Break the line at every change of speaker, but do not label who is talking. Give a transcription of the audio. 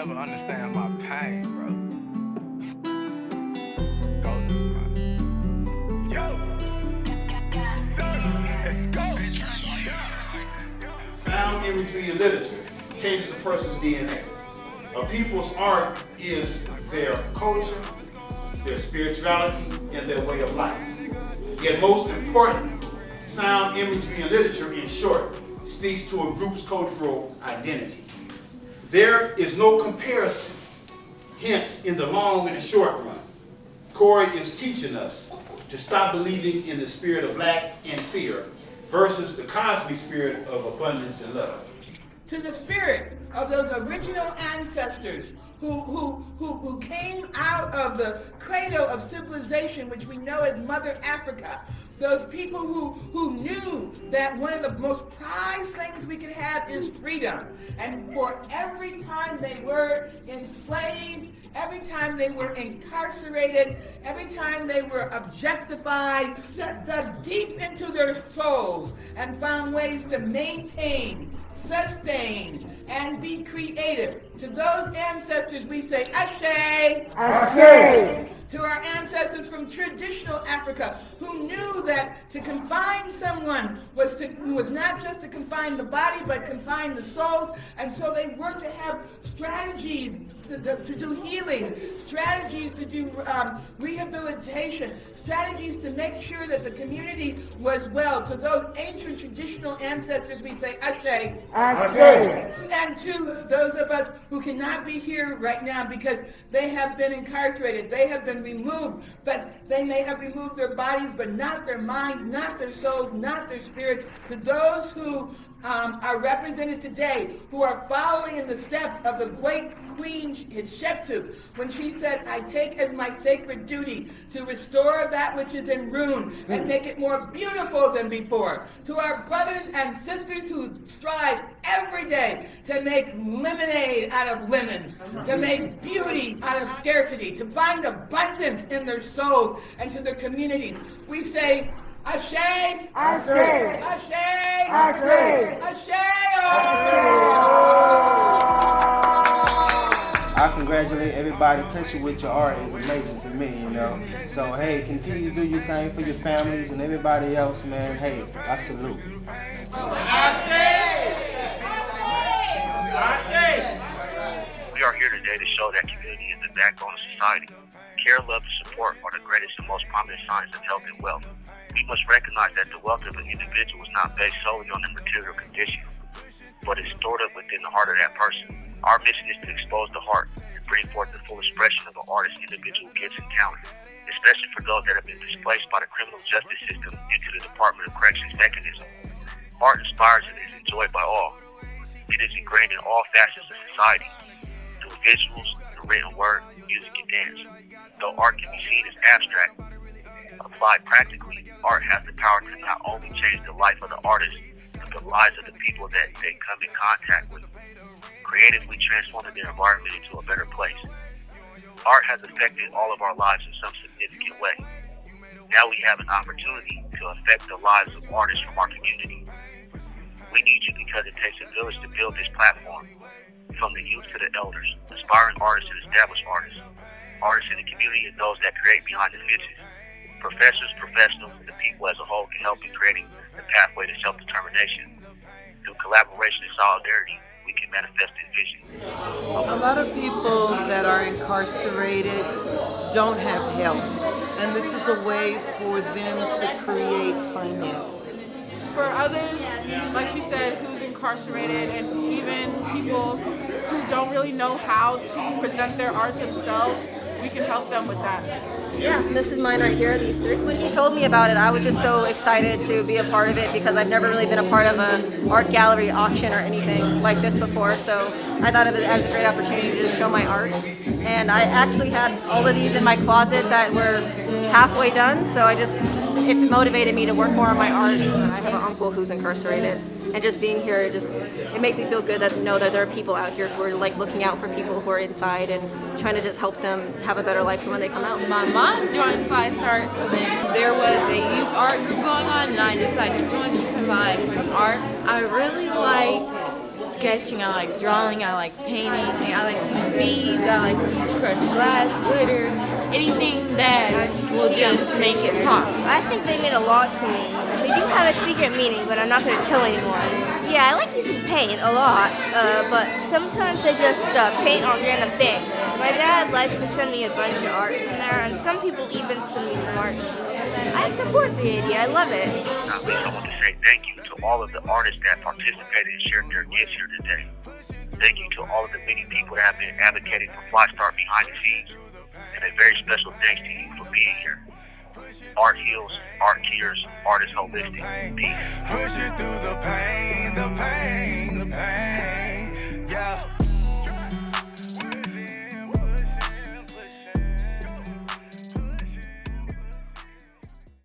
never understand my pain, bro. Go through, man. Yo! Let's go!
Sound imagery and literature changes a person's DNA. A people's art is their culture, their spirituality, and their way of life. Yet most important, sound imagery and literature, in short, speaks to a group's cultural identity. There is no comparison, hence, in the long and the short run. Corey is teaching us to stop believing in the spirit of lack and fear versus the cosmic spirit of abundance and love.
To the spirit of those original ancestors who came out of the cradle of civilization, which we know as Mother Africa. Those people who knew that one of the most prized things we could have is freedom. And for every time they were enslaved, every time they were incarcerated, every time they were objectified, dug deep into their souls and found ways to maintain, sustain, and be creative. To those ancestors we say, Ashe!
Ashe!
To our ancestors from traditional Africa who knew that to confine someone was not just to confine the body, but confine the souls. And so they worked to have strategies to do healing, strategies to do rehabilitation, strategies to make sure that the community was well. To those ancient traditional ancestors we say, Ashe.
Ashe.
And to those of us who cannot be here right now because they have been incarcerated, they have been removed, but they may have removed their bodies, but not their minds, not their souls, not their spirits. To those who are represented today, who are following in the steps of the great Queen Hatshepsut, when she said, I take as my sacred duty to restore that which is in ruin and make it more beautiful than before. To our brothers and sisters who strive every day to make lemonade out of lemons, to make beauty out of scarcity, to find abundance in their souls and to their communities, we say, Ashe!
Ashe!
Ashe!
Ashe!
Ashe!
I congratulate everybody, especially with your art. It's amazing to me, you know. So, hey, continue to do your thing for your families and everybody else, man. Hey, I salute.
We are here today to show that community is the backbone of society. Care, love, and support are the greatest and most prominent signs of health and wealth. We must recognize that the wealth of an individual is not based solely on their material condition, but is stored up within the heart of that person. Our mission is to expose the heart and bring forth the full expression of an artist's individual gifts and talents, especially for those that have been displaced by the criminal justice system due to the Department of Corrections mechanism. Art inspires and is enjoyed by all. It is ingrained in all facets of society, through visuals, the written word, music, and dance. Though art can be seen as abstract, applied practically, art has the power to not only change the life of the artist, but the lives of the people that they come in contact with, creatively transforming their environment into a better place. Art has affected all of our lives in some significant way. Now we have an opportunity to affect the lives of artists from our community. We need you because it takes a village to build this platform, from the youth to the elders, aspiring artists and established artists, artists in the community and those that create behind the fences. Professors, professionals, and the people as a whole can help in creating the pathway to self-determination. Through collaboration and solidarity, we can manifest this vision.
A lot of people that are incarcerated don't have help, and this is a way for them to create finance.
For others, like she said, who's incarcerated, and even people who don't really know how to present their art themselves, we can help them with that.
Yeah, this is mine right here, these three. When he told me about it, I was just so excited to be a part of it because I've never really been a part of an art gallery auction or anything like this before. So I thought of it as a great opportunity to just show my art. And I actually had all of these in my closet that were halfway done, so it motivated me to work more on my art. I have an uncle who's incarcerated, and just being here, it makes me feel good that know that there are people out here who are like looking out for people who are inside and trying to just help them have a better life when they come out.
My mom joined Five Stars, so then there was a youth art group going on, and I decided to join because I like art. I really like sketching, I like drawing, I like painting, I like to use beads, I like to use crushed glass, glitter, anything that will just make it pop.
I think they mean a lot to me. They do have a secret meaning, but I'm not going to tell anyone. Yeah, I like using paint a lot, but sometimes I just paint on random things. My dad likes to send me a bunch of art in there, and some people even send me some art. I support the idea. I love it.
Now, please, I want to say thank you to all of the artists that participated and shared their gifts here today. Thank you to all of the many people that have been advocating for Fly Start behind the scenes. And a very special thanks to you for being here. Art heals, art cures, art is holistic. Peace.
Push it through the pain, the pain, the pain.